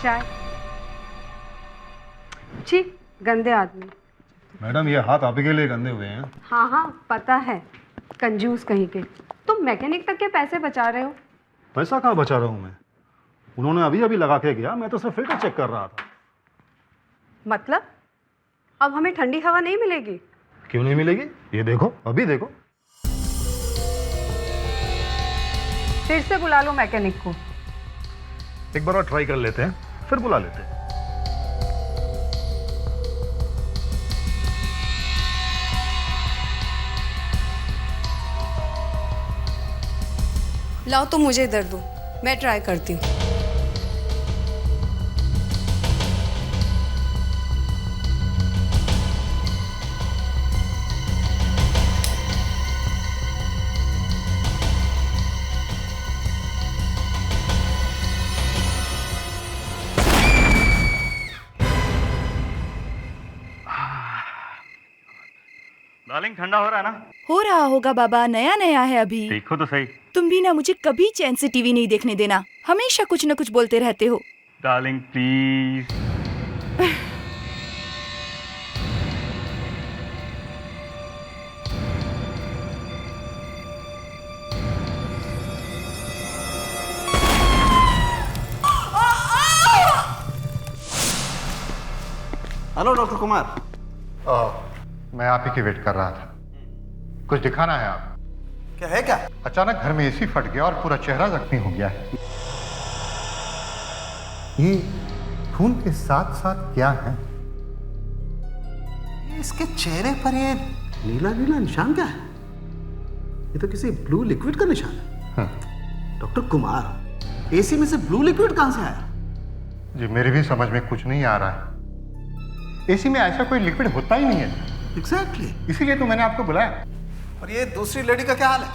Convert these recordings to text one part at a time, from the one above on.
चाय। छी, गंदे आदमी। मैडम ये हाथ आप ही के लिए गंदे हुए हैं। हाँ हाँ पता है, कंजूस कहीं के। तुम मैकेनिक तक के पैसे बचा रहे हो। पैसा कहाँ बचा रहा हूँ मैं? उन्होंने अभी अभी लगा के गया, मैं तो सिर्फ फिल्टर चेक कर रहा था। मतलब अब हमें ठंडी हवा नहीं मिलेगी? क्यों नहीं मिलेगी? ये देखो, अभी देखो। फिर से बुला लो मैकेनिक को। एक बार और ट्राई कर लेते हैं, फिर बुला लेते हैं। लाओ तो मुझे इधर दो, मैं ट्राई करती हूँ। डार्लिंग ठंडा हो रहा है ना? हो रहा होगा बाबा, नया नया है अभी। देखो तो सही। तुम भी ना मुझे कभी चैन से टीवी नहीं देखने देना, हमेशा कुछ न कुछ बोलते रहते हो। Darling please. Hello doctor Kumar. मैं आप ही की वेट कर रहा था। कुछ दिखाना है आप? क्या है क्या? अचानक घर में एसी फट गया और पूरा चेहरा जख्मी हो गया है। ये खून के साथ साथ क्या है? इसके चेहरे पर ये नीला नीला निशान क्या है? ये तो किसी ब्लू लिक्विड का निशान है। हाँ। डॉक्टर कुमार, एसी में से ब्लू लिक्विड कहां से आया? जी मेरे भी समझ में कुछ नहीं आ रहा है। एसी में ऐसा कोई लिक्विड होता ही नहीं है। एग्जैक्टली। इसीलिए तो मैंने आपको बुलाया। और ये दूसरी लेडी का क्या हाल है?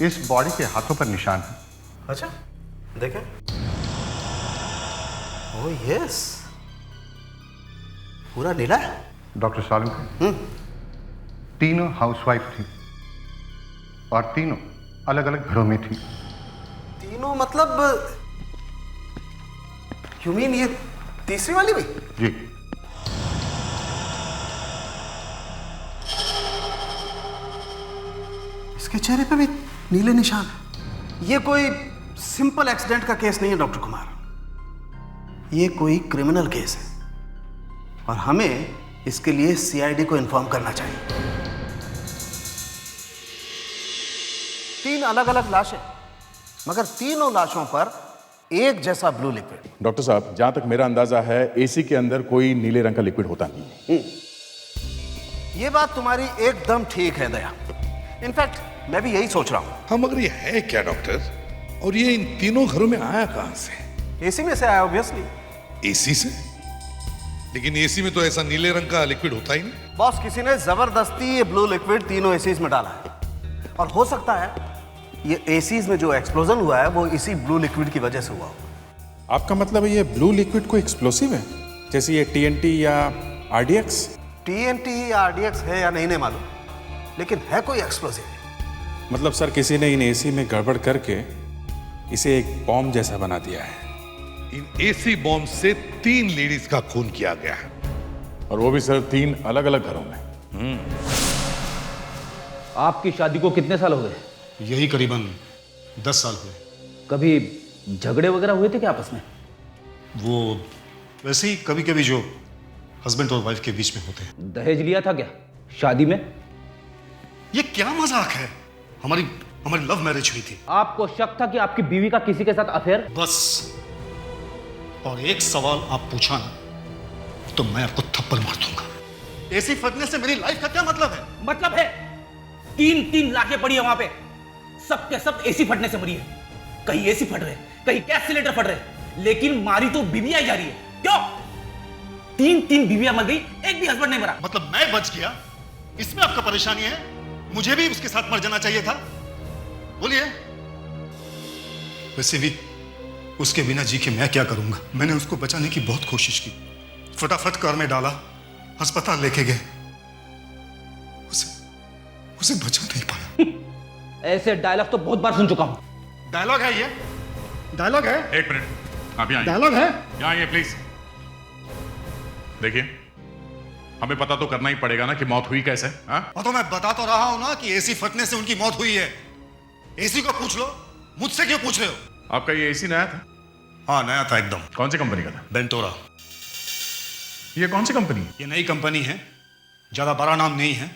इस बॉडी के हाथों पर निशान है। अच्छा, देखें। ओह यस, पूरा नीला है। डॉक्टर सालुंके, तीनों हाउसवाइफ थी और तीनों अलग अलग घरों में थी। तीनों मतलब यू मीन ये तीसरी वाली भी? जी। इसके चेहरे पे भी नीले निशान है। ये कोई सिंपल एक्सीडेंट का केस नहीं है डॉक्टर कुमार, ये कोई क्रिमिनल केस है और हमें इसके लिए सीआईडी को इन्फॉर्म करना चाहिए। 3 अलग अलग लाशें, मगर तीनों लाशों पर एक जैसा ब्लू लिक्विड। डॉक्टर साहब, जहां तक मेरा अंदाजा है एसी के अंदर कोई नीले रंग का लिक्विड होता नहीं है। ये बात तुम्हारी एकदम ठीक है दया। इनफैक्ट मैं भी यही सोच रहा हूं। हाँ मगर ये है क्या डॉक्टर? और ये इन तीनों घरों में आया कहां से? एसी में से आया ऑब्वियसली। एसी से? लेकिन एसी में तो ऐसा नीले रंग का लिक्विड होता ही नहीं। बॉस, किसी ने जबरदस्ती ये ब्लू लिक्विड तीनों एसीज में डाला है और हो सकता है ये एसीज में जो एक्सप्लोजन हुआ है वो इसी ब्लू लिक्विड की वजह से हुआ। आपका मतलब है ये ब्लू लिक्विड कोई एक्सप्लोसिव है, जैसे ये टीएनटी या आरडीएक्स? टीएनटी या आरडीएक्स है या नहीं मालूम, लेकिन है कोई एक्सप्लोसिव। मतलब सर किसी ने इन एसी में गड़बड़ करके इसे एक बॉम्ब जैसा बना दिया है। इन एसी बॉम्ब से 3 लेडीज का खून किया गया है। और वो भी सर 3 अलग अलग घरों में। आपकी शादी को कितने साल हो गए? यही करीबन 10 साल हुए। कभी झगड़े वगैरह हुए थे क्या आपस में? वो वैसे ही कभी कभी जो हस्बैंड और वाइफ के बीच में होते हैं। दहेज लिया था क्या शादी में? ये क्या मजाक है? हमारी लव मैरिज हुई थी। आपको शक था कि आपकी बीवी का किसी के साथ अफेयर? बस, और एक सवाल आप पूछा ना तो मैं आपको थप्पड़ मार दूंगा। एसी फटने से मेरी लाइफ का क्या मतलब है? मतलब है 3 लाशें पड़ी है वहां पे, सबके सब एसी फटने से मरी है। कहीं एसी फट रहे, कहीं गैस सिलेंडर फट रहे, लेकिन मारी तो बीवियां ही जा रही है। क्यों? 3 बीवियां मर गई, एक भी हस्बैंड नहीं मरा। मतलब मैं बच गया, इसमें आपका परेशानी है? मुझे भी उसके साथ मर जाना चाहिए था? बोलिए। वैसे भी उसके बिना जी के मैं क्या करूंगा? मैंने उसको बचाने की बहुत कोशिश की, फटाफट कार में डाला, अस्पताल लेके गए, उसे बचा नहीं पाया। ऐसे डायलॉग तो बहुत बार सुन चुका हूं। डायलॉग है ये, डायलॉग है, एक मिनट, आप यहाँ आइए। डायलॉग है। यहाँ आइए प्लीज। देखिए, हमें पता तो करना ही पड़ेगा ना कि मौत हुई कैसे। हाँ? और तो मैं बता तो रहा हूं ना कि एसी फटने से उनकी मौत हुई है। एसी को पूछ लो, मुझसे क्यों पूछ रहे हो? आपका ये एसी नया था? हाँ नया था एकदम। कौन सी कंपनी का था? बेंटोरा। ये कौन सी कंपनी है? ये नई कंपनी है, ज्यादा बड़ा नाम नहीं है।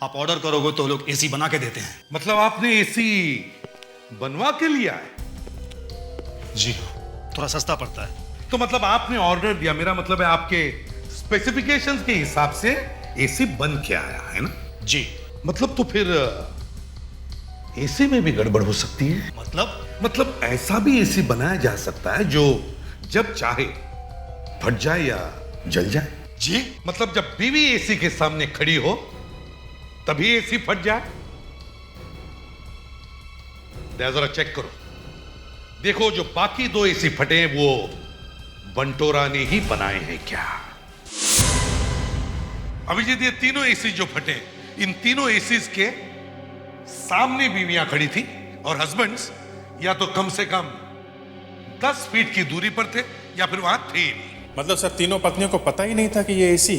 आप ऑर्डर करोगे तो लोग एसी बना के देते हैं। मतलब आपने एसी बनवा के लिया है? जी, थोड़ा सस्ता पड़ता है। तो मतलब आपने ऑर्डर दिया, मेरा मतलब है आपके स्पेसिफिकेशंस के हिसाब से एसी बन के आया है ना? जी। मतलब तो फिर एसी में भी गड़बड़ हो सकती है। मतलब ऐसा भी एसी बनाया जा सकता है जो जब चाहे फट जाए या जल जाए। जी? मतलब जब बीवी एसी के सामने खड़ी हो तभी एसी फट जाए। जरा चेक करो, देखो जो बाकी 2 एसी फटे हैं वो बंटोरा ने ही बनाए हैं क्या? अभिजीत, ये तीनों एसी जो फटे, इन तीनों एसीज के सामने बीवियां खड़ी थी और हस्बैंड्स या तो कम से कम 10 फीट की दूरी पर थे या फिर वहां थे ही नहीं। मतलब सर, तीनों पत्नियों को पता ही नहीं था कि ये एसी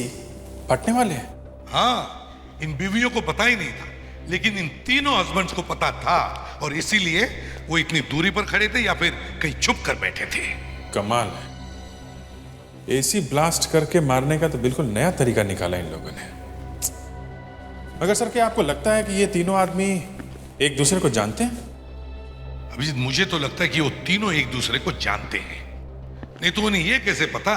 फटने वाले हैं? हाँ, इन बीवियों को पता ही नहीं था, लेकिन इन तीनों हस्बैंड्स को पता था और इसीलिए वो इतनी दूरी पर खड़े थे या फिर कहीं छुप कर बैठे थे। कमाल है, एसी ब्लास्ट करके मारने का तो बिल्कुल नया तरीका निकाला इन लोगों ने। मगर सर, क्या आपको लगता है कि ये तीनों आदमी एक दूसरे को जानते हैं? अभिजीत, मुझे तो लगता है कि वो तीनों एक दूसरे को जानते हैं, नहीं तो उन्हें ये कैसे पता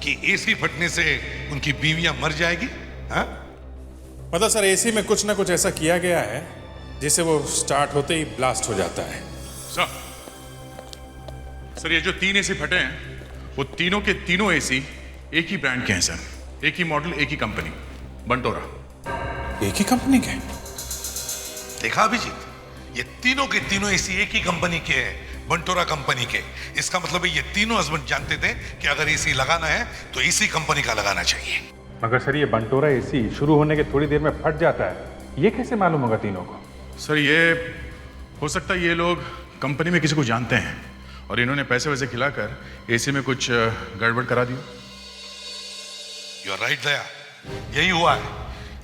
कि एसी फटने से उनकी बीवियां मर जाएगी? हाँ? मतलब सर, एसी में कुछ ना कुछ ऐसा किया गया है जिससे वो स्टार्ट होते ही ब्लास्ट हो जाता है। सर, ये जो 3 एसी फटे हैं वो तीनों के तीनों एसी एक ही ब्रांड के हैं सर, एक ही मॉडल, एक ही कंपनी, बंटोरा। एक ही कंपनी के? देखा अभिजीत, ये तीनों के तीनों एसी एक ही कंपनी के हैं, बंटोरा कंपनी के। इसका मतलब है ये तीनों हस्बैंड जानते थे कि अगर एसी लगाना है तो इसी कंपनी का लगाना चाहिए। मगर सर, ये बंटोरा एसी शुरू होने के थोड़ी देर में फट जाता है, ये कैसे मालूम होगा तीनों को? सर, ये हो सकता है ये लोग कंपनी में किसी को जानते हैं और इन्होंने पैसे वैसे खिलाकर एसी में कुछ गड़बड़ करा दी। यू आर राइट दया, यही हुआ है।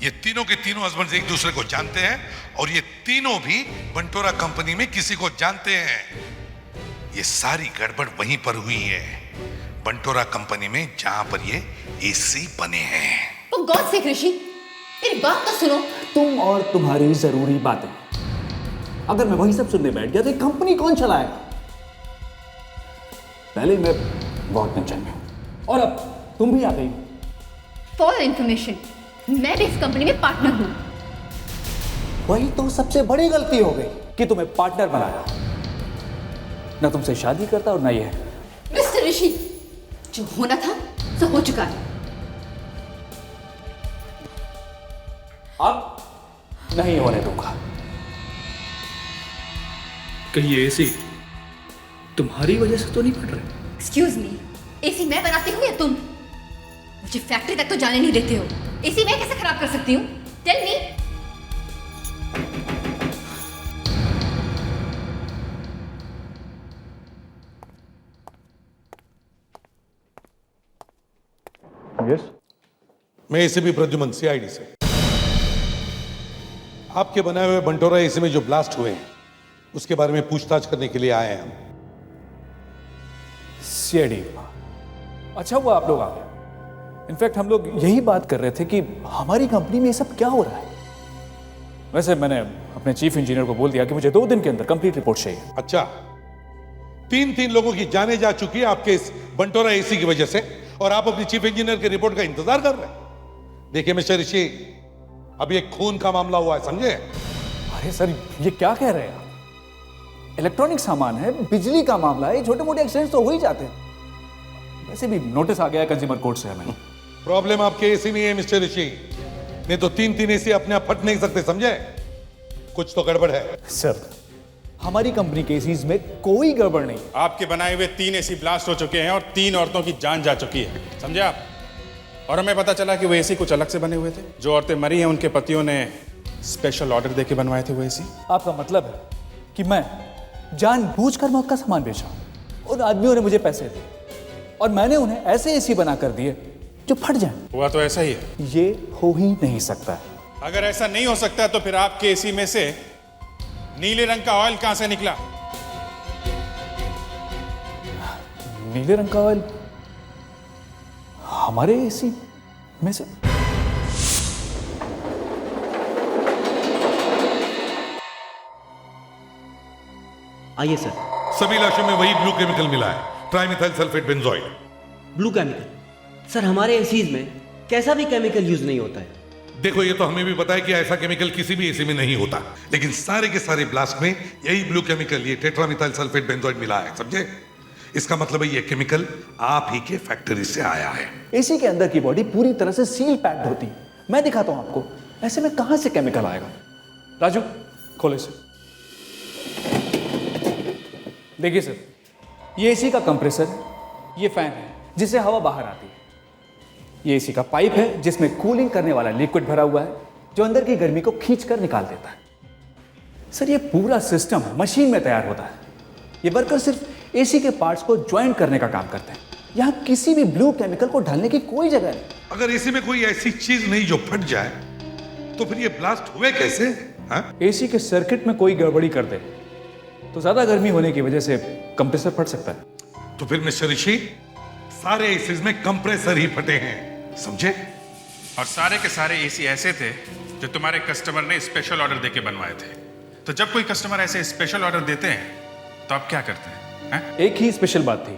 ये तीनों के तीनों हस्बैंड एक दूसरे को जानते हैं और ये तीनों भी बंटोरा कंपनी में किसी को जानते हैं। ये सारी गड़बड़ वहीं पर हुई है, बंटोरा कंपनी में, जहां पर ये एसी बने हैं। तो गॉड से ऋषि, मेरी बात तो सुनो। तुम और तुम्हारी जरूरी बातें, अगर मैं वही सब सुनने बैठ गया तो ये कंपनी कौन चलाएगा? पहले मैं बहुत टेंशन में हूं और अब तुम भी आ गई। फॉर इन्फॉर्मेशन, मैं भी इस कंपनी में पार्टनर हूं। वही तो सबसे बड़ी गलती हो गई कि तुम्हें पार्टनर बनाया। ना तुमसे शादी करता और ना ये। मिस्टर ऋषि, जो होना था सो हो चुका है। अब नहीं होने दूंगा। कहीं ये एसी तुम्हारी वजह से तो नहीं फट रहे? एक्सक्यूज मी, एसी मैं बनाती हूँ या तुम? मुझे फैक्ट्री तक तो जाने नहीं देते हो। एसी मैं कैसे खराब कर सकती हूँ? Tell me. यस, मैं एसीपी प्रद्युमन, सीआईडी से। आपके बनाए हुए बंटोरा एसी में जो ब्लास्ट हुए हैं उसके बारे में पूछताछ करने के लिए आए हैं हम। सीआईडी, अच्छा हुआ आप लोग आ गए। इनफैक्ट हम लोग यही बात कर रहे थे कि हमारी कंपनी में ये सब क्या हो रहा है। वैसे मैंने अपने चीफ इंजीनियर को बोल दिया कि मुझे 2 दिन के अंदर कंप्लीट रिपोर्ट चाहिए। अच्छा, 3 लोगों की जाने जा चुकी है आपके इस बंटोरा एसी की वजह से और आप अपनी चीफ इंजीनियर के रिपोर्ट का इंतजार कर रहे हैं। देखिए मिस्टर ऋषि, अभी एक खून का मामला हुआ है, समझे? अरे सर, ये क्या कह रहे हैं आप? इलेक्ट्रॉनिक सामान है, बिजली का मामला है, छोटे मोटे एक्सीडेंट्स तो हो ही जाते हैं। वैसे भी नोटिस आ गया है कंज्यूमर कोर्ट से हमें। प्रॉब्लम आपके एसी में है मिस्टर ऋषि, नहीं तो 3 एसी अपने आप फट नहीं सकते, समझे? कुछ तो गड़बड़ है। सर, हमारी कंपनी के एसीज में कोई गड़बड़ नहीं। आपके बनाए हुए 3 एसी ब्लास्ट हो चुके हैं और 3 औरतों की जान जा चुकी है, समझे आप? और हमें पता चला कि वो एसी कुछ अलग से बने हुए थे। जो औरतें मरी हैं उनके पतियों ने स्पेशल ऑर्डर देके बनवाए थे वो एसी। आपका मतलब है कि मैं जानबूझकर मैं उसका सामान बेचा। उन आदमियों ने मुझे पैसे दिए और मैंने उन्हें ऐसे एसी बना कर दिए जो फट जाए। हुआ तो ऐसा ही है। ये हो ही नहीं सकता है। अगर ऐसा नहीं हो सकता तो फिर आपके एसी में से नीले रंग का ऑयल कहां से निकला? नीले रंग का ऑयल हमारे एसी में से? आइए सर। सभी लाशों में वही ब्लू केमिकल मिला है, trimethyl sulphate benzoid. Blue chemical? Sir हमारे एसीज में कैसा भी केमिकल यूज नहीं होता है। देखो ये तो हमें भी पता है कि ऐसा केमिकल किसी भी एसी में नहीं होता, लेकिन सारे के सारे ब्लास्ट में यही ब्लू केमिकल, ये टेट्रामिथाइल सल्फेट बेंजोइड मिला है, समझे? इसका मतलब है ये केमिकल आप ही के फैक्ट्री से आया है। एसी के अंदर की बॉडी पूरी तरह से सील पैक्ड होती है। मैं दिखाता हूं आपको, ऐसे में कहां से केमिकल आएगा। राजू खोले इसे। देखिए सर, ये एसी का कंप्रेसर है, ये फैन है जिससे हवा बाहर आती है, ये एसी का पाइप है जिसमें कूलिंग करने वाला लिक्विड भरा हुआ है जो अंदर की गर्मी को खींच कर निकाल देता है। सर ये पूरा सिस्टम मशीन में तैयार होता है। ये वर्कर सिर्फ एसी के पार्ट्स को ज्वाइंट करने का काम करते हैं। यहां किसी भी ब्लू केमिकल को डालने की कोई जगह नहीं। अगर एसी में कोई ऐसी चीज नहीं जो फट जाए तो फिर ये ब्लास्ट हुए कैसे? एसी के सर्किट में कोई गड़बड़ी कर दे तो ज्यादा गर्मी होने की वजह से कंप्रेसर फट सकता है। तो फिर मिस्टर ऋषि, सारे एसीज में कंप्रेसर ही फटे हैं, समझे? और सारे के सारे एसी ऐसे थे जो तुम्हारे कस्टमर ने स्पेशल ऑर्डर देके बनवाए थे। तो जब कोई कस्टमर ऐसे स्पेशल ऑर्डर देते हैं तो आप क्या करते हैं? एक ही स्पेशल बात थी,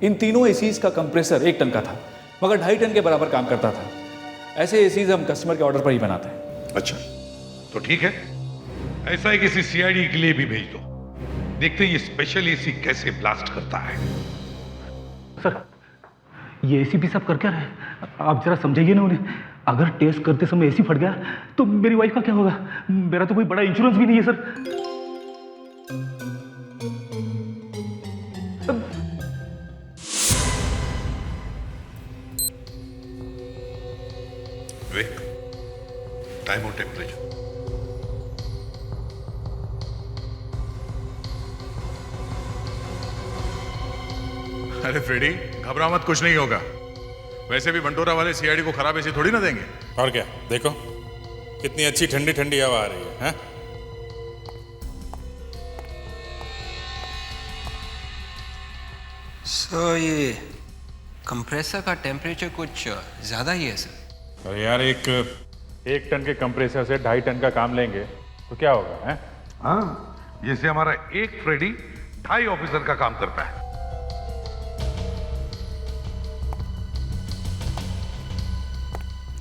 इन तीनों एसीज का कंप्रेसर 1 टन का था मगर 2.5 टन के बराबर काम करता था। ऐसे एसीज हम कस्टमर के ऑर्डर पर ही बनाते हैं। अच्छा तो ठीक है, ऐसा ही किसी सीआईडी के लिए भी भेज दो, देखते हैं ये स्पेशल एसी कैसे ब्लास्ट करता है। सर ये एसी भी सब कर क्या रहे हैं? आप जरा समझाइए ना उन्हें। अगर टेस्ट करते समय एसी फट गया तो मेरी वाइफ का क्या होगा? मेरा तो कोई बड़ा इंश्योरेंस भी नहीं है सर। वेट, टाइम और टेम्परेचर। अरे फ्रेडी घबरा मत, कुछ नहीं होगा। वैसे भी बंटोरा वाले सीआईडी को खराब एसी थोड़ी ना देंगे। और क्या, देखो कितनी अच्छी ठंडी ठंडी हवा आ रही है, हैं? सर ये कंप्रेसर का टेम्परेचर कुछ ज्यादा ही है सर। अरे यार एक टन के कंप्रेसर से 2.5 टन का काम लेंगे तो क्या होगा, हैं? हाँ, जैसे हमारा एक फ्रेडी 2.5 ऑफिसर का काम करता है।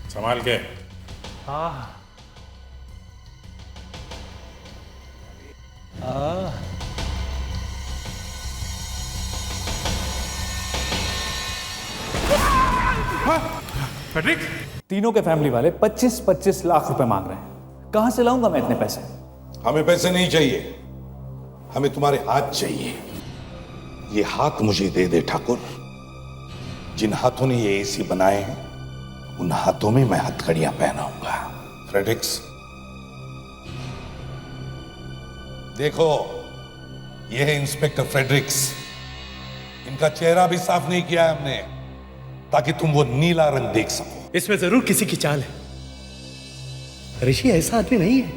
संभाल के। पैट्रिक, तीनों के फैमिली वाले 25-25 लाख रुपए मांग रहे हैं। कहां से लाऊंगा मैं इतने पैसे? हमें पैसे नहीं चाहिए, हमें तुम्हारे हाथ चाहिए। ये हाथ मुझे दे दे ठाकुर। जिन हाथों ने ये एसी बनाए हैं उन हाथों में मैं हथकड़ियां पहनाऊंगा। फ्रेडिक्स देखो, ये है इंस्पेक्टर फ्रेडरिक्स। इनका चेहरा भी साफ नहीं किया है हमने ताकि तुम वो नीला रंग देख सको। इसमें जरूर किसी की चाल है। ऋषि ऐसा आदमी नहीं है।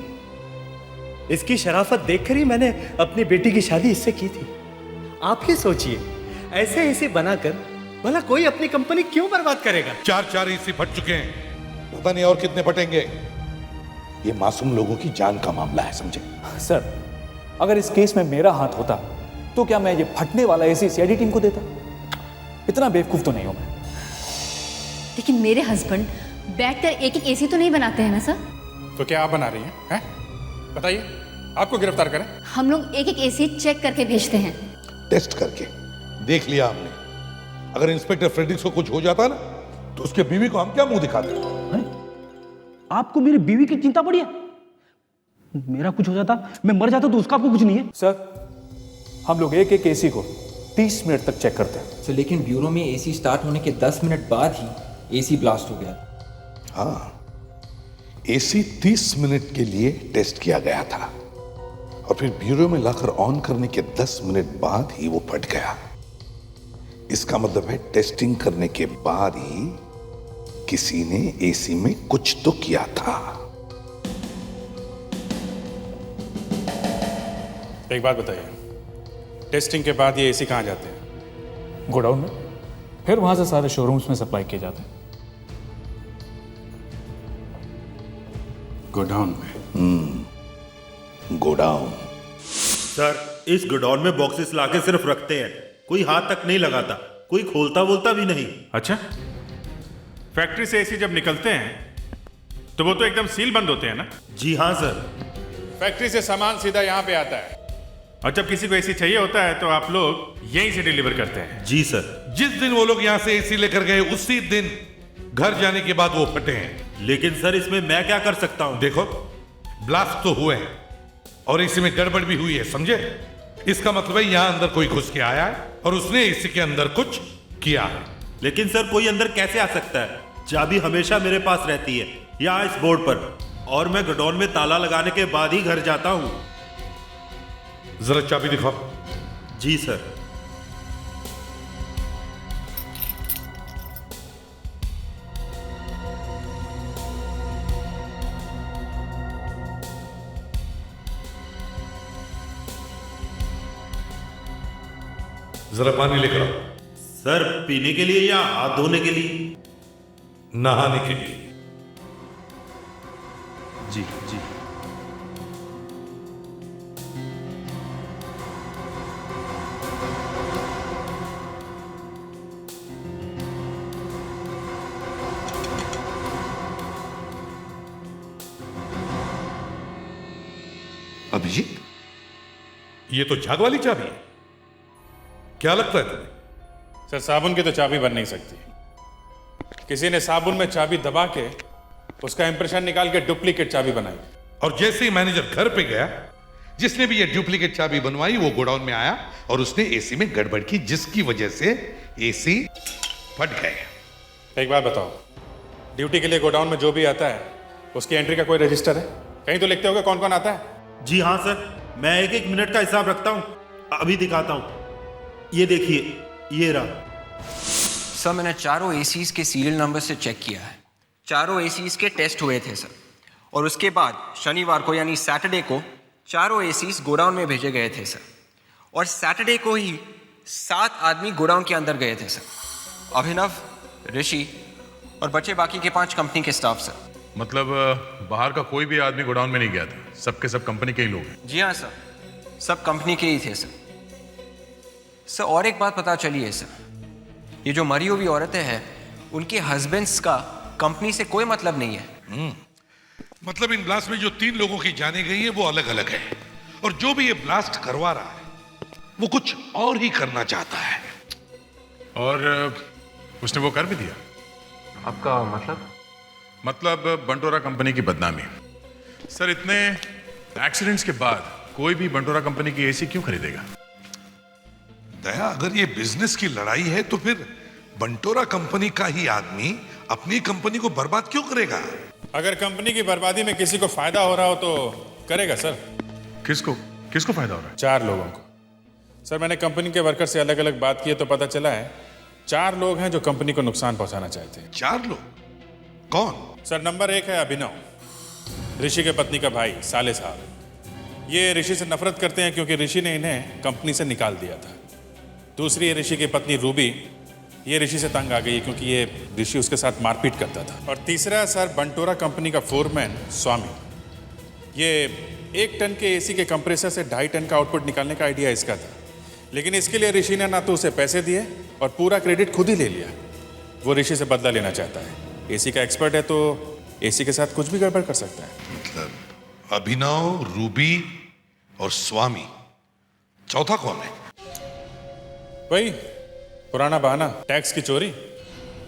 इसकी शराफत देखकर ही मैंने अपनी बेटी की शादी इससे की थी। आप ही सोचिए, ऐसे बनाकर भला कोई अपनी कंपनी क्यों बर्बाद करेगा? 4 एसी फट चुके हैं, पता नहीं और कितने फटेंगे। ये मासूम लोगों की जान का मामला है, समझे? सर अगर इस केस में मेरा हाथ होता तो क्या मैं ये फटने वाला एसी सीआईडी टीम को देता? इतना बेवकूफ तो नहीं हूं मैं। लेकिन मेरे हस्बैंड बैठकर एक एसी तो नहीं बनाते हैं ना सर। तो क्या आप बना रही हैं? बताइए, आपको गिरफ्तार करें? हम लोग एक एसी चेक करके भेजते हैं। टेस्ट करके देख लिया हमने। अगर इंस्पेक्टर फ्रेडरिक्स को कुछ हो जाता ना तो उसके बीवी को हम क्या मुंह दिखाते? आपको मेरी बीवी की चिंता पड़ी है? मेरा कुछ हो जाता, मैं मर जाता तो उसका आपको कुछ नहीं है? सर हम लोग एक एसी को 30 मिनट तक चेक करते हैं। सर लेकिन ब्यूरो में एसी स्टार्ट होने के 10 मिनट बाद ही एसी ब्लास्ट हो गया। हाँ, एसी 30 मिनट के लिए टेस्ट किया गया था और फिर ब्यूरो में लाकर ऑन करने के 10 मिनट बाद ही वो फट गया। इसका मतलब है टेस्टिंग करने के बाद ही किसी ने एसी में कुछ तो किया था। एक बात बताइए, टेस्टिंग के बाद ये एसी कहाँ जाते हैं? गोडाउन में, फिर वहां से सारे शोरूम्स में सप्लाई किए जाते हैं। गोडाउन में? गोडाउन। सर, इस गोडाउन में बॉक्सेस लाके सिर्फ रखते हैं, कोई हाथ तक नहीं लगाता, कोई खोलता बोलता भी नहीं। अच्छा, फैक्ट्री से एसी जब निकलते हैं तो वो तो एकदम सील बंद होते हैं ना? जी हाँ सर। फैक्ट्री से सामान सीधा यहाँ पे आता है, और जब किसी को एसी चाहिए होता है तो आप लोग यहीं से डिलीवर करते हैं? जी सर। जिस दिन वो लोग यहाँ से एसी लेकर गए उसी दिन घर जाने के बाद वो फटे हैं। लेकिन सर, इसमें मैं क्या कर सकता हूँ? देखो, ब्लास्ट तो हुए हैं और एसी में गड़बड़ भी हुई है, समझे? इसका मतलब है यहाँ अंदर कोई घुस के आया है और उसने एसी के अंदर कुछ किया है। लेकिन सर, कोई अंदर कैसे आ सकता है? चाबी हमेशा मेरे पास रहती है, यहाँ इस बोर्ड पर, और मैं गोडाउन में ताला लगाने के बाद ही घर जाता हूँ। जरा चाबी दिखाओ। जी सर। जरा पानी लेकर आओ। सर, पीने के लिए या हाथ धोने के लिए? नहाने के लिए। जी जी। अभिजीत, ये तो झाग वाली चाबी है, क्या लगता है तुम्हें? सर, साबुन की तो चाबी बन नहीं सकती। किसी ने साबुन में चाबी दबा के उसका इंप्रेशन निकाल के डुप्लीकेट चाबी बनाई, और जैसे ही मैनेजर घर पे गया, जिसने भी ये डुप्लीकेट चाबी बनवाई वो गोडाउन में आया और उसने एसी में गड़बड़ की, जिसकी वजह से एसी फट गए। एक बात बताओ, ड्यूटी के लिए गोडाउन में जो भी आता है उसकी एंट्री का कोई रजिस्टर है? कहीं तो लिखते होगे कौन कौन आता है? जी हाँ सर, मैं एक एक मिनट का हिसाब रखता हूँ। अभी दिखाता हूँ, ये देखिए, ये रहा। सर, मैंने चारों एसीज के सीरियल नंबर से चेक किया है। चारों एसीज के टेस्ट हुए थे सर, और उसके बाद शनिवार को यानी सैटरडे को चारों एसीज गोडाउन में भेजे गए थे सर, और सैटरडे को ही 7 आदमी गोडाउन के अंदर गए थे सर। अभिनव, ऋषि और बचे बाकी के 5 कंपनी के स्टाफ सर। मतलब बाहर का कोई भी आदमी गोडाउन में नहीं गया था, सबके सब कंपनी के ही लोग हैं? जी हाँ सर, सब कंपनी के ही थे सर। सर, और एक बात पता चली है सर, ये जो मरी हुई औरतें हैं उनके हस्बैंड्स का कंपनी से कोई मतलब नहीं है। मतलब इन ब्लास्ट में जो 3 लोगों की जाने गई है वो अलग अलग है, और जो भी ये ब्लास्ट करवा रहा है वो कुछ और ही करना चाहता है। और उसने वो कर भी दिया? आपका मतलब? मतलब बंटोरा कंपनी की बदनामी। सर, इतने एक्सीडेंट्स के बाद कोई भी बंटोरा कंपनी की एसी क्यों खरीदेगा? दया, अगर ये बिजनेस की लड़ाई है तो फिर बंटोरा कंपनी का ही आदमी अपनी कंपनी को बर्बाद क्यों करेगा? अगर कंपनी की बर्बादी में किसी को फायदा हो रहा हो तो करेगा सर। किसको किसको फायदा हो रहा है? 4 लोगों को। सर, मैंने कंपनी के वर्कर से अलग अलग बात की है तो पता चला है 4 लोग हैं जो कंपनी को नुकसान पहुंचाना चाहते हैं। 4 लोग? कौन? सर, नंबर 1 है अभिनव, ऋषि के पत्नी का भाई, साले साहब। ये ऋषि से नफरत करते हैं क्योंकि ऋषि ने इन्हें कंपनी से निकाल दिया था। दूसरी है ऋषि की पत्नी रूबी, ये ऋषि से तंग आ गई क्योंकि ये ऋषि उसके साथ मारपीट करता था। और तीसरा सर, बंटोरा कंपनी का फोरमैन स्वामी। ये 1 टन के एसी के कंप्रेसर से 2.5 टन का आउटपुट निकालने का आइडिया इसका था, लेकिन इसके लिए ऋषि ने ना तो उसे पैसे दिए और पूरा क्रेडिट खुद ही ले लिया। वो ऋषि से बदला लेना चाहता है। एसी का एक्सपर्ट है तो एसी के साथ कुछ भी गड़बड़ कर सकता है। मतलब अभिनव, रूबी और स्वामी, चौथा कौन है? वही पुराना बहाना, टैक्स की चोरी।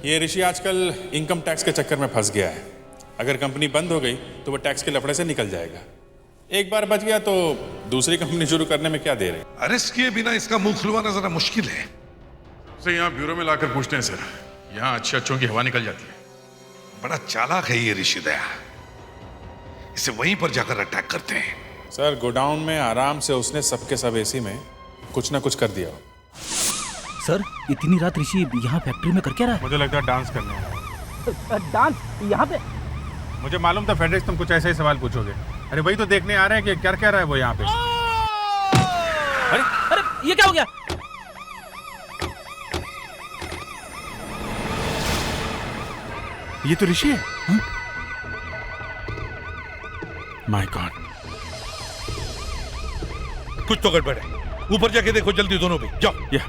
ये ऋषि आजकल इनकम टैक्स के चक्कर में फंस गया है। अगर कंपनी बंद हो गई तो वो टैक्स के लफड़े से निकल जाएगा। एक बार बच गया तो दूसरी कंपनी शुरू करने में क्या देर है। अरेस्ट किए बिना इसका मुंह खुलवाना जरा मुश्किल है। सर, यहाँ ब्यूरो में लाकर पूछते हैं सर, यहाँ अच्छों की हवा निकल जाती है। बड़ा चालाक है ये ऋषि दया, इसे वहीं पर जाकर अटैक करते हैं। सर गोडाउन में आराम से उसने सबके सब एसी में कुछ ना कुछ कर दिया। सर इतनी रात ऋषि यहाँ फैक्ट्री में कर क्या रहा है? मुझे लगता है डांस करने आया है। डांस यहाँ पे? मुझे मालूम था फेडेक्स तुम कुछ ऐसे ही सवाल पूछोगे। अरे वही तो देखने आ रहे हैं कि क्या रहा है वो यहाँ पे। अरे अरे ये क्या हो गया? ये तो ऋषि है। माय गॉड, कुछ तो गड़बड़ है। ऊपर जाके देखो जल्दी दोनों भी, जाओ। या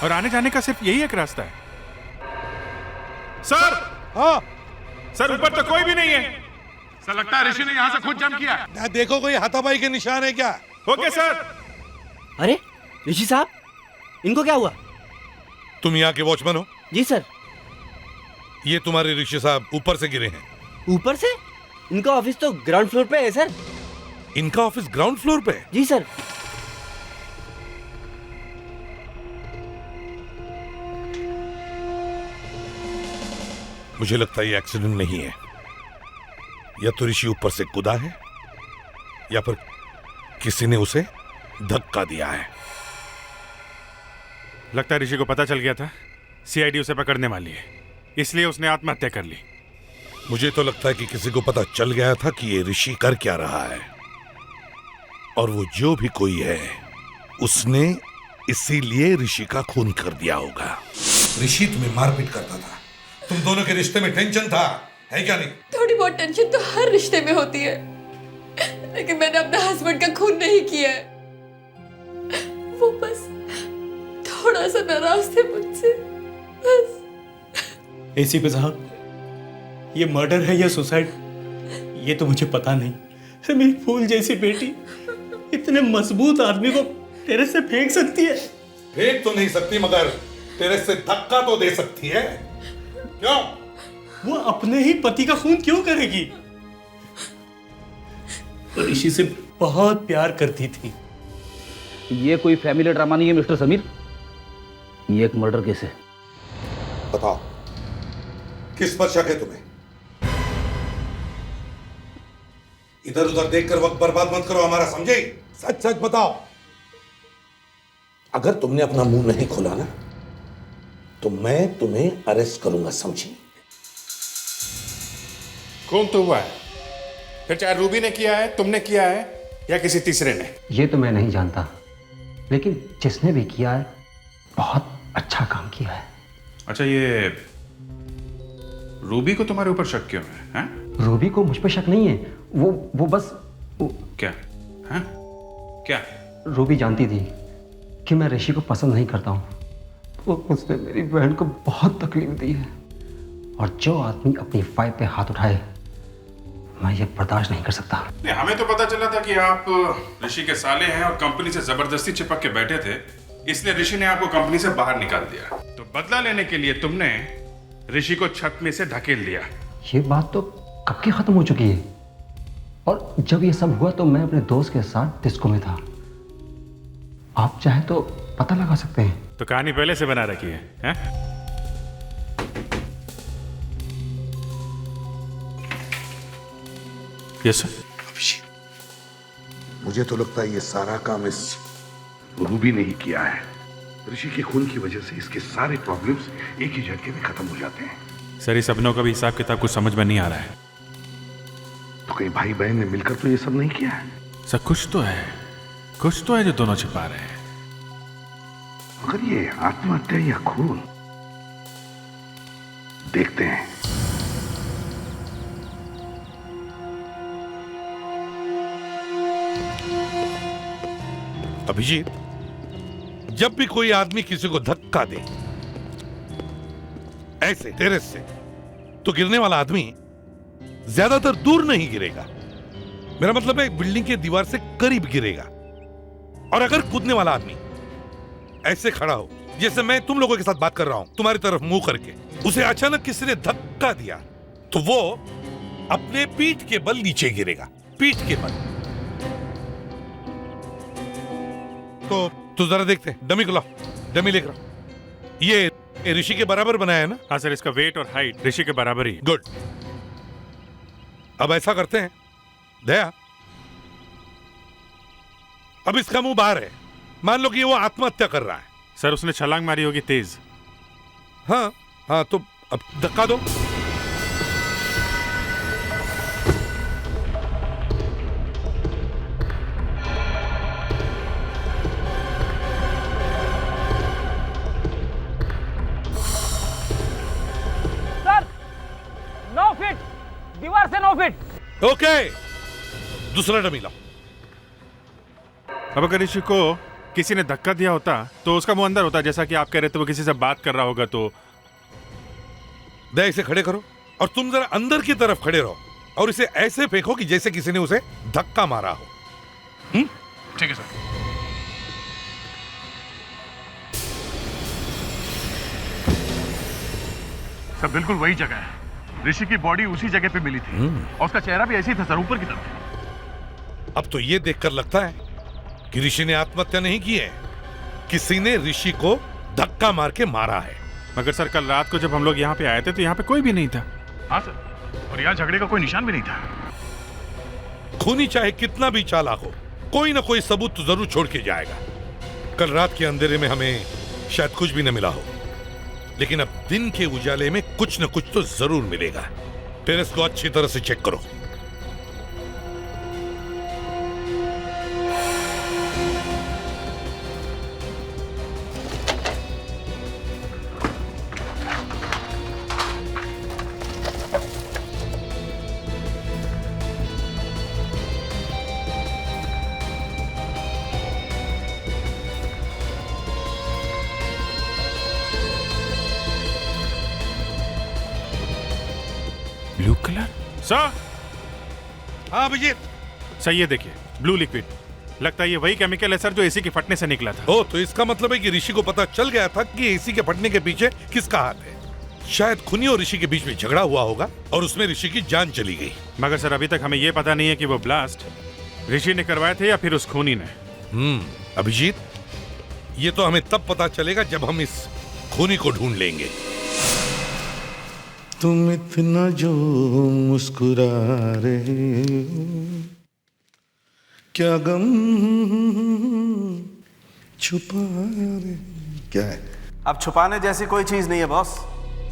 और आने जाने का सिर्फ यही एक रास्ता है। सर, हाँ सर ऊपर तो कोई भी नहीं है। सर लगता है ऋषि ने यहाँ से खुद जंप किया। ना देखो कोई हाथापाई के निशान है क्या? Okay sir. अरे ऋषि साहब, इनको क्या हुआ? तुम यहाँ के वॉचमैन हो? जी सर। ये तुम्हारे ऋषि साहब ऊपर से गिरे हैं। ऊपर से? इनका ऑफिस तो ग्राउंड फ्लोर पे है सर। इनका ऑफिस ग्राउंड फ्लोर पे है? जी सर। मुझे लगता है ये एक्सीडेंट नहीं है। या तो ऋषि ऊपर से कूदा है या फिर किसी ने उसे धक्का दिया है। लगता है ऋषि को पता चल गया था सीआईडी उसे पकड़ने वाली है, इसलिए उसने आत्महत्या कर ली। मुझे तो लगता है कि किसी को पता चल गया था कि ये ऋषि कर क्या रहा है, और वो जो भी कोई है उसने इसीलिए ऋषि का खून कर दिया होगा। ऋषि तुम्हें मारपीट करता था, तुम दोनों के रिश्ते में टेंशन था, है क्या नहीं? थोड़ी बहुत टेंशन तो हर रिश्ते में होती है, लेकिन मैंने अपने हस्बैंड का खून नहीं किया है। वो बस थोड़ा सा नाराज थे मुझसे, बस। एसीपी साहब, ये मर्डर है या सुसाइड ये तो मुझे पता नहीं। अरे मेरी फूल जैसी बेटी इतने मजबूत आदमी को टेरेस से फेंक सकती है? फेंक तो नहीं सकती, मगर टेरेस से धक्का तो दे सकती है। क्यों? वो अपने ही पति का खून क्यों करेगी? ऋषि से बहुत प्यार करती थी। ये कोई फैमिली ड्रामा नहीं है मिस्टर समीर, ये एक मर्डर केस है। बताओ किस पर शक है तुम्हें? इधर उधर देखकर वक्त बर्बाद मत करो हमारा, समझे? सच सच बताओ। अगर तुमने अपना मुंह नहीं खोला ना तो मैं तुम्हें अरेस्ट करूंगा, समझी? खून तो हुआ है, फिर चाहे रूबी ने किया है, तुमने किया है या किसी तीसरे ने। ये तो मैं नहीं जानता, लेकिन जिसने भी किया है बहुत अच्छा काम किया है। अच्छा, ये रूबी को तुम्हारे ऊपर शक क्यों है? रूबी को मुझ पर शक नहीं है, वो बस क्या है? क्या? रूबी जानती थी कि मैं ऋषि को पसंद नहीं करता हूँ। उसने मेरी बहन को बहुत तकलीफ दी है, और जो आदमी अपनी वाइफ पे हाथ उठाए मैं ये बर्दाश्त नहीं कर सकता। नहीं, हमें तो पता चला था कि आप ऋषि के साले हैं और कंपनी से जबरदस्ती चिपक के बैठे थे, इसलिए ऋषि ने आपको कंपनी से बाहर निकाल दिया। तो बदला लेने के लिए तुमने ऋषि को छत में से धकेल दिया। ये बात तो कब की खत्म हो चुकी है, और जब ये सब हुआ तो मैं अपने दोस्त के साथ डिस्को में था। आप चाहे तो पता लगा सकते हैं। तो कहानी पहले से बना रखी है, हैं? Yes sir. अभिषेक, मुझे तो लगता है ये सारा काम इस रूबी ने ही किया है। ऋषि के खून की वजह से इसके सारे प्रॉब्लम्स एक ही झटके में खत्म हो जाते हैं। सर, इस सबनों का भी हिसाब किताब कुछ समझ में नहीं आ रहा है। तो कहीं भाई बहन ने मिलकर तो ये सब नहीं किया है? सर कुछ तो है जो दोनों छिपा रहे हैं। मगर ये आत्महत्या या खून, देखते हैं। अभिजीत, जब भी कोई आदमी किसी को धक्का दे ऐसे टेरेस से, तो गिरने वाला आदमी ज्यादातर दूर नहीं गिरेगा। मेरा मतलब है बिल्डिंग के दीवार से करीब गिरेगा। और अगर कूदने वाला आदमी ऐसे खड़ा हो, जैसे मैं तुम लोगों के साथ बात कर रहा हूं, तुम्हारी तरफ मुंह करके, उसे अचानक किसी ने धक्का दिया तो वो अपने पीठ के बल नीचे गिरेगा, पीठ के बल। तो जरा देखते हैं, डमी को लाओ, डमी लेकर आओ। ये ये ऋषि के बराबर बनाया है ना? हाँ सर, इसका वेट और हाइट ऋषि के बराबर ही। गुड। अब ऐसा करते हैं दया, अब इसका मुंह बाहर है, मान लो कि वो आत्महत्या कर रहा है। सर उसने छलांग मारी होगी तेज। हाँ हाँ, तो अब धक्का दो। सर 9 फीट, दीवार से 9 फीट। ओके, दूसरा डमी लाओ। अब अगर ऋषि को किसी ने धक्का दिया होता तो उसका मुंह अंदर होता, जैसा कि आप कह रहे थे वो किसी से बात कर रहा होगा। तो दया, इसे खड़े करो और तुम जरा अंदर की तरफ खड़े रहो और इसे ऐसे फेंको कि जैसे किसी ने उसे धक्का मारा हो। ठीक है सर। सर बिल्कुल वही जगह है, ऋषि की बॉडी उसी जगह पे मिली थी और उसका चेहरा भी ऐसे ही था सर, ऊपर की तरफ। अब तो ये देखकर लगता है कि ऋषि ने आत्महत्या नहीं की है, किसी ने ऋषि को धक्का मार के मारा है। मगर सर कल रात को जब हम लोग यहाँ पे आए थे तो यहाँ पे कोई भी नहीं था। हाँ सर, और यहाँ झगड़े का कोई निशान भी नहीं था। खूनी चाहे कितना भी चालाक हो, कोई ना कोई सबूत तो जरूर छोड़ के जाएगा। कल रात के अंधेरे में हमें शायद कुछ भी न मिला हो, लेकिन अब दिन के उजाले में कुछ न कुछ तो जरूर मिलेगा। टेरेस को अच्छी तरह से चेक करो। Blue colour sir. हाँ अभिजीत। सर ये देखिए, ब्लू लिक्विड, लगता है ये वही केमिकल है सर जो एसी के फटने से निकला था। ओ, तो इसका मतलब है कि ऋषि को पता चल गया था कि एसी के फटने के पीछे किसका हाथ है। शायद खूनी और ऋषि के बीच में झगड़ा हुआ होगा और उसमें ऋषि की जान चली गई। मगर सर अभी तक हमें ये पता नहीं है कि वो ब्लास्ट ऋषि ने करवाए थे या फिर उस खूनी ने। अभिजीत, ये तो हमें तब पता चलेगा जब हम इस खूनी को ढूंढ लेंगे। तुम इतना जो मुस्कुरा रहे हो, क्या गम छुपा रहे, क्या है? अब छुपाने जैसी कोई चीज नहीं है बॉस,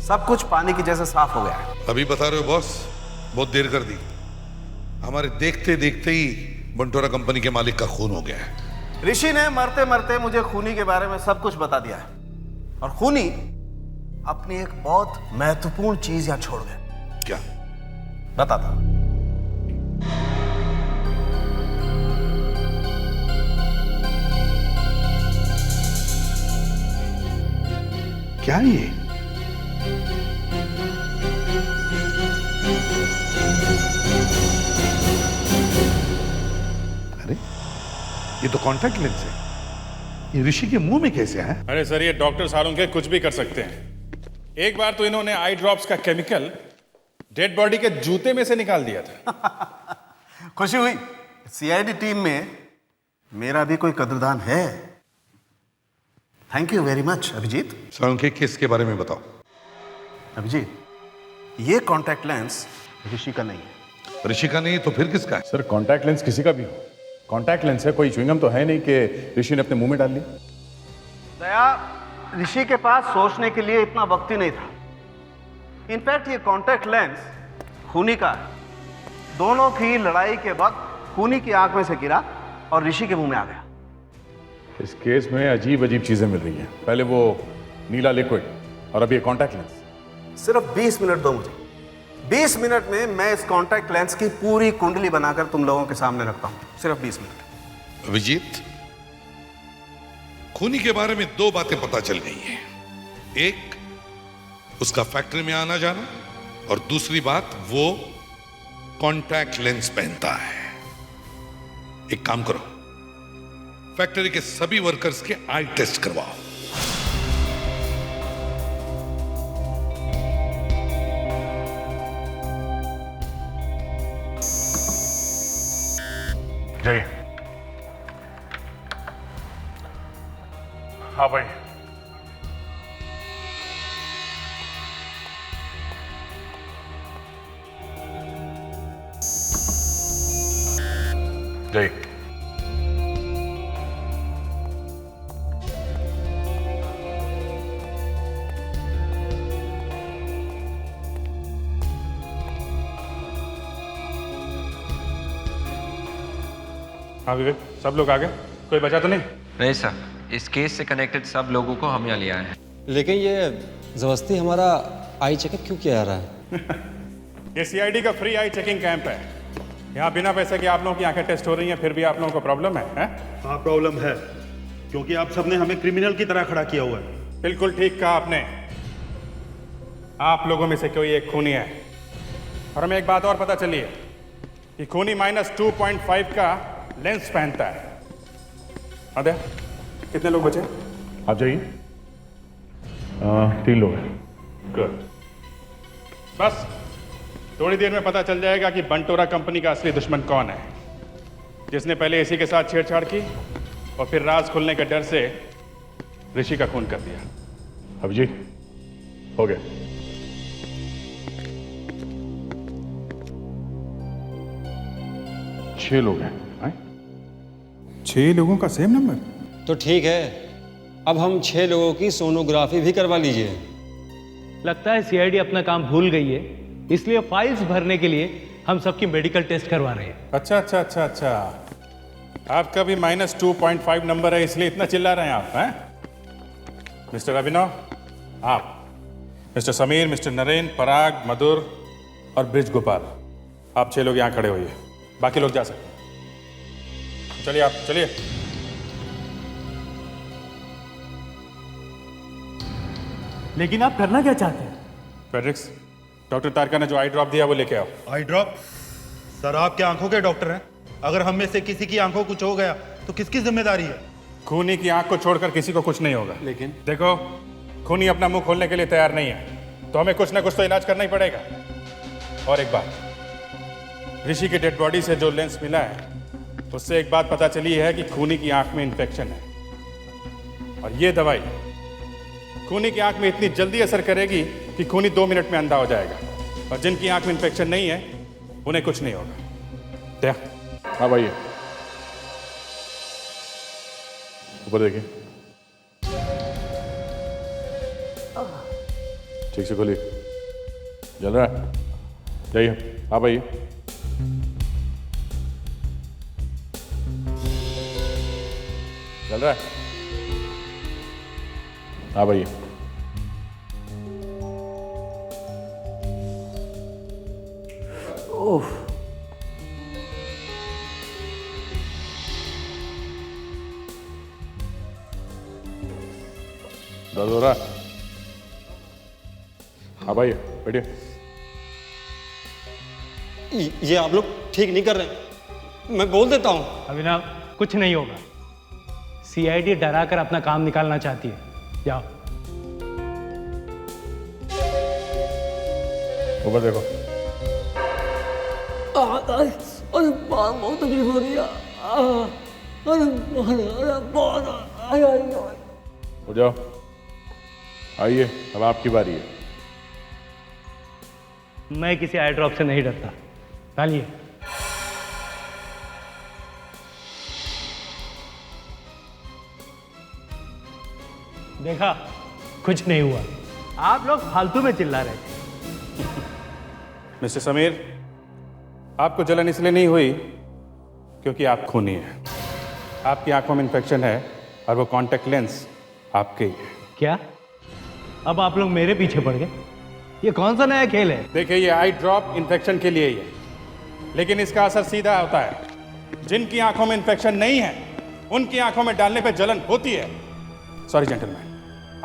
सब कुछ पानी की जैसे साफ हो गया है। अभी बता रहे हो बॉस? बहुत देर कर दी। हमारे देखते देखते ही बंटोरा कंपनी के मालिक का खून हो गया है। ऋषि ने मरते मरते मुझे खूनी के बारे में सब कुछ बता दिया है, और खूनी अपनी एक बहुत महत्वपूर्ण चीज यहां छोड़ गए। क्या? बताता। क्या ये? अरे ये तो कॉन्टैक्ट लेंस है। ये ऋषि के मुंह में कैसे है? अरे सर ये डॉक्टर सालों के कुछ भी कर सकते हैं। एक बार तो इन्होंने आई ड्रॉप्स का केमिकल डेड बॉडी के जूते में से निकाल दिया था। खुशी हुई। सीआईडी टीम में मेरा भी कोई कदरदान है। Thank you very much Abhijeet. सालों के केस के बारे में बताओ। अभिजीत, ये कॉन्टैक्ट लेंस ऋषि का नहीं है। ऋषि का नहीं तो फिर किसका है? सर कॉन्टैक्ट लेंस किसी का भी हो, कॉन्टैक्ट लेंस है, कोई च्युइंगम तो है नहीं कि ऋषि ने अपने मुंह में डाल ली। दया, ऋषि के पास सोचने के लिए इतना वक्त ही नहीं था। इनफैक्ट ये कॉन्टैक्ट लेंस खूनी का है। दोनों की लड़ाई के वक्त खूनी की आंख में से गिरा और ऋषि के मुंह में आ गया। इस केस में अजीब अजीब चीजें मिल रही हैं। पहले वो नीला लिक्विड और अब ये कॉन्टैक्ट लेंस। सिर्फ 20 मिनट दो मुझे। 20 मिनट में मैं इस कॉन्टैक्ट लेंस की पूरी कुंडली बनाकर तुम लोगों के सामने रखता हूं। सिर्फ 20 मिनट। अभिजीत, खूनी के बारे में 2 बातें पता चल गई हैं। एक, उसका फैक्ट्री में आना जाना, और दूसरी बात, वो कॉन्टैक्ट लेंस पहनता है। एक काम करो, फैक्ट्री के सभी वर्कर्स के आई टेस्ट करवाओ। जय। हाँ भाई। जय। हाँ विवेक, सब लोग आ गए? कोई बचा तो नहीं? नहीं सर, इस केस से कनेक्टेड सब लोगों को हम यहाँ ले आए हैं। लेकिन ये जबरदस्ती हमारा आई चेकअप क्यों किया जा रहा है? ये सीआईडी का फ्री आई चेकिंग कैंप है। यहाँ बिना पैसे के आप लोगों की आंखें टेस्ट हो रही हैं, फिर भी आप लोगों को प्रॉब्लम है? हाँ प्रॉब्लम है, क्योंकि आप सबने हमें क्रिमिनल की तरह खड़ा किया हुआ है। बिल्कुल ठीक कहा आपने। आप लोगों में से कोई एक खूनी है, और हमें एक बात और पता चली है कि खूनी -2.5 का लेंस पहनता है। अदे कितने लोग बचे? आप जाइए। 3 लोग हैं। गुड। बस थोड़ी देर में पता चल जाएगा कि बंटोरा कंपनी का असली दुश्मन कौन है, जिसने पहले एसी के साथ छेड़छाड़ की और फिर राज खुलने के डर से ऋषि का खून कर दिया। अभिजीत, हो गया। छह लोग हैं। 6 लोगों का सेम नंबर? तो ठीक है, अब हम 6 लोगों की सोनोग्राफी भी करवा लीजिए। लगता है सीआईडी अपना काम भूल गई है, इसलिए फाइल्स भरने के लिए हम सबकी मेडिकल टेस्ट करवा रहे हैं। अच्छा। आपका भी -2.5 नंबर है, इसलिए इतना चिल्ला रहे हैं आप, हैं? मिस्टर अभिनव, आप, मिस्टर समीर, मिस्टर नरेन, पराग, मधुर और ब्रिज गोपाल, आप 6 लोग यहाँ खड़े होइए, बाकी लोग जा सकते हैं। चलिए आप, चलिए। लेकिन आप करना क्या चाहते हैं? फेड्रिक्स, डॉक्टर तारका ने जो आई ड्रॉप दिया वो लेके आओ। आई ड्रॉप? सर आपके आंखों के डॉक्टर हैं, अगर हम में से किसी की आंखों कुछ हो गया तो किसकी जिम्मेदारी है? खूनी की आंख को छोड़कर किसी को कुछ नहीं होगा। लेकिन देखो, खूनी अपना मुंह खोलने के लिए तैयार नहीं है, तो हमें कुछ ना कुछ तो इलाज करना ही पड़ेगा। और एक बात, ऋषि की डेड बॉडी से जो लेंस मिला है उससे एक बात पता चली है कि खूनी की आंख में इन्फेक्शन है, और ये दवाई खूनी की आंख में इतनी जल्दी असर करेगी कि खूनी 2 मिनट में अंधा हो जाएगा, और जिनकी आंख में इन्फेक्शन नहीं है उन्हें कुछ नहीं होगा। क्या? हाँ भाई, ऊपर देखिए, ठीक से खोलिए। जल रहा है? जाइए, आप आइए। चल रहा है? आप आइए। ओह, दर्द हो रहा है? आप आइए, बैठिए। ये आप लोग ठीक नहीं कर रहे, मैं बोल देता हूँ। अभिनव, कुछ नहीं होगा। सीआईडी डराकर अपना काम निकालना चाहती है, जाओ। ऊपर देखो। अरे बहुत तकलीफ हो रही है। अरे बहुत। उठ जाओ, आइए, अब आपकी बारी है। मैं किसी आई ड्रॉप से नहीं डरता, डालिए। देखा, कुछ नहीं हुआ। आप लोग फालतू में चिल्ला रहे थे। मिस्टर समीर, आपको जलन इसलिए नहीं हुई क्योंकि आप खूनी हैं। आपकी आंखों में इन्फेक्शन है और वो कॉन्टैक्ट लेंस आपके ही है। क्या? अब आप लोग मेरे पीछे पड़ गए? ये कौन सा नया खेल है? देखिए, ये आई ड्रॉप इन्फेक्शन के लिए ही है, लेकिन इसका असर सीधा होता है। जिनकी आंखों में इन्फेक्शन नहीं है उनकी आंखों में डालने पर जलन होती है। सॉरी जेंटलमैन,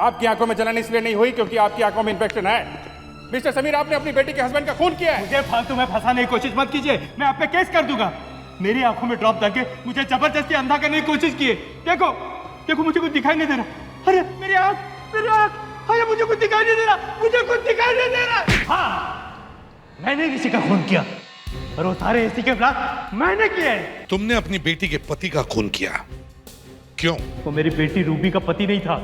आपकी आंखों में जलन इसलिए नहीं हुई क्योंकि आपकी आंखों में इन्फेक्शन है। मिस्टर समीर, आपने अपनी बेटी के हस्बैंड का खून किया है। मुझे फालतू में फंसाने की कोशिश मत कीजिए, मैं आप पे केस कर दूंगा। मेरी आंखों में ड्रॉप डाल के मुझे जबरदस्ती अंधा करने की कोशिश की है। देखो देखो, मुझे कुछ दिखाई नहीं दे रहा। अरे मेरी आंख, अरे मुझे कुछ दिखाई नहीं दे रहा, मुझे कुछ दिखाई नहीं दे रहा। हाँ, मैंने किसी का खून किया और वो सारे एसी के ब्लास्ट मैंने किए हैं। तुमने अपनी बेटी के पति का खून किया, क्यों? वो मेरी बेटी रूबी का पति नहीं था,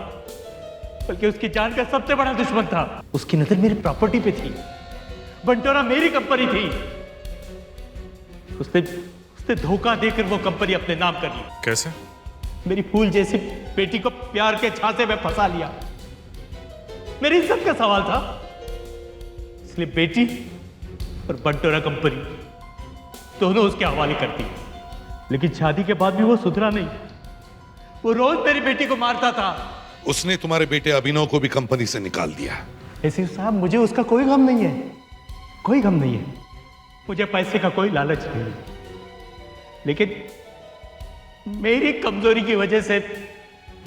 बल्कि उसकी जान का सबसे बड़ा दुश्मन था। उसकी नजर मेरी प्रॉपर्टी पे थी, बंटोरा मेरी कंपनी थी। उसने उसने धोखा देकर वो कंपनी अपने नाम कर ली। कैसे? मेरी फूल जैसी बेटी को प्यार के झांसे में फंसा लिया। मेरी इज्जत का सवाल था, इसलिए बेटी और बंटोरा कंपनी दोनों उसके हवाले कर दी। लेकिन शादी के बाद भी वो सुधरा नहीं। वो रोज मेरी बेटी को मारता था। उसने तुम्हारे बेटे अभिनव को भी कंपनी से निकाल दिया। एसीपी साहब, मुझे उसका कोई गम नहीं है, कोई गम नहीं है। मुझे पैसे का कोई लालच नहीं है, लेकिन मेरी कमजोरी की वजह से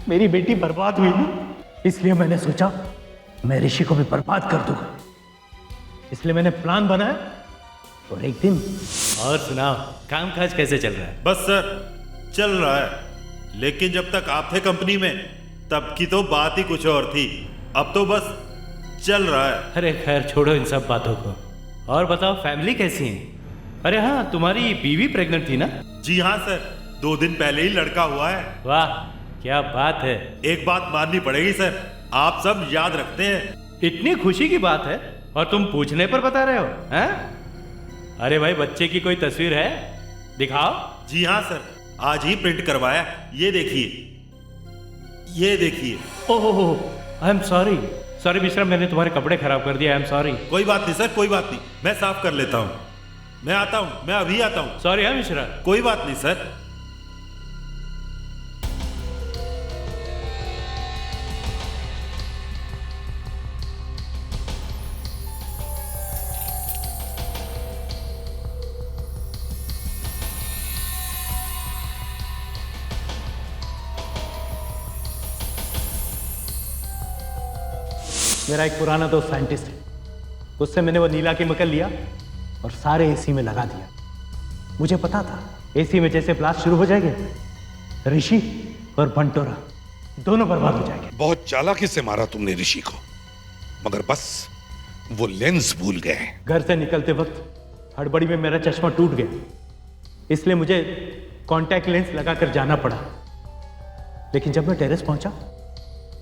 मेरी बेटी बर्बाद हुई ना, इसलिए मैंने सोचा मैं ऋषि को भी बर्बाद कर दूंगा। इसलिए मैंने प्लान बनाया और एक दिन। और सुनाओ, कामकाज कैसे चल रहा है? बस सर चल रहा है, लेकिन जब तक आप थे कंपनी में तब की तो बात ही कुछ और थी। अब तो बस चल रहा है। अरे खैर छोड़ो इन सब बातों को, और बताओ फैमिली कैसी है? अरे हाँ, तुम्हारी बीवी प्रेग्नेंट थी ना? जी हाँ सर, 2 दिन पहले ही लड़का हुआ है। वाह क्या बात है। एक बात माननी पड़ेगी सर, आप सब याद रखते हैं। इतनी खुशी की बात है और तुम पूछने पर बता रहे हो हैं? अरे भाई, बच्चे की कोई तस्वीर है? दिखाओ। जी हाँ सर, आज ही प्रिंट करवाया। ये देखिए, ये देखिए। Oh, I am sorry sorry Mishra, मैंने तुम्हारे कपड़े खराब कर दिया। I am sorry. कोई बात नहीं सर, कोई बात नहीं, मैं साफ कर लेता हूँ। मैं आता हूँ, मैं अभी आता हूँ। सॉरी है मिश्रा। कोई बात नहीं सर। मेरा एक पुराना दोस्त साइंटिस्ट है, उससे मैंने वो नीला केमिकल लिया और सारे एसी में लगा दिया। मुझे पता था एसी में जैसे ब्लास्ट शुरू हो जाएंगे, ऋषि और बंटोरा दोनों बर्बाद हो जाएंगे। बहुत चालाकी से मारा तुमने ऋषि को, मगर बस वो लेंस भूल गए। घर से निकलते वक्त हड़बड़ी में मेरा चश्मा टूट गया, इसलिए मुझे कॉन्टैक्ट लेंस लगाकर जाना पड़ा। लेकिन जब मैं टेरेस पहुंचा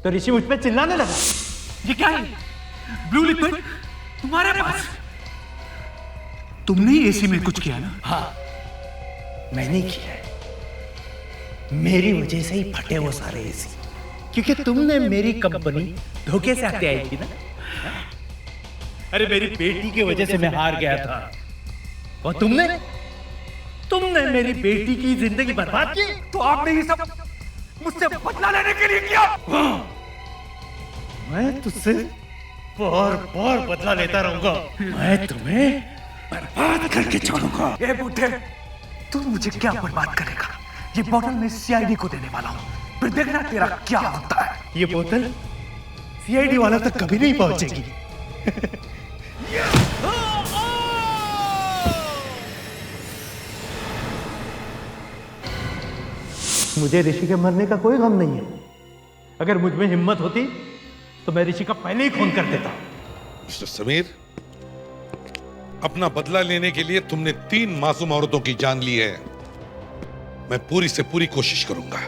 तो ऋषि मुझ पे चिल्लाने लगा। ये क्या है? ब्लू लिक्विड तुम्हारे पास? तुमने ही एसी में कुछ किया ना? हाँ, मैंने किया है। मेरी वजह से ही फटे वो सारे एसी, क्योंकि तुमने मेरी कंपनी धोखे से आते आई थी ना। अरे मेरी बेटी की वजह से मैं हार गया था, और तुमने मेरी बेटी की जिंदगी बर्बाद की। तो आपने ये सब मुझसे बदला लेने के लिए किया? मैं तुझसे बार बार बदला लेता रहूंगा। मैं तुम्हें बर्बाद करके छोड़ूंगा। ए बूढ़े, तू मुझे क्या बर्बाद करेगा? ये बोतल मैं सीआईडी को देने वाला हूँ, फिर देखना तेरा क्या होता है। ये बोतल सीआईडी वाला तक कभी नहीं पहुंचेगी। मुझे ऋषि के मरने का कोई गम नहीं है। अगर मुझ में हिम्मत होती तो मैं ऋषि का पहले ही खून कर देता। मिस्टर समीर, अपना बदला लेने के लिए तुमने 3 मासूम औरतों की जान ली है। मैं पूरी से पूरी कोशिश करूंगा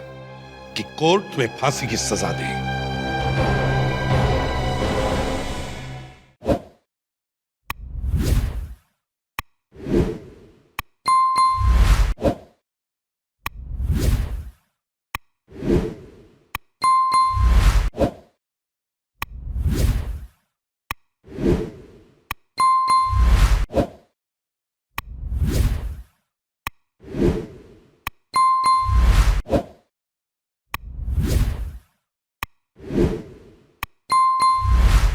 कि कोर्ट तुम्हें फांसी की सजा दे।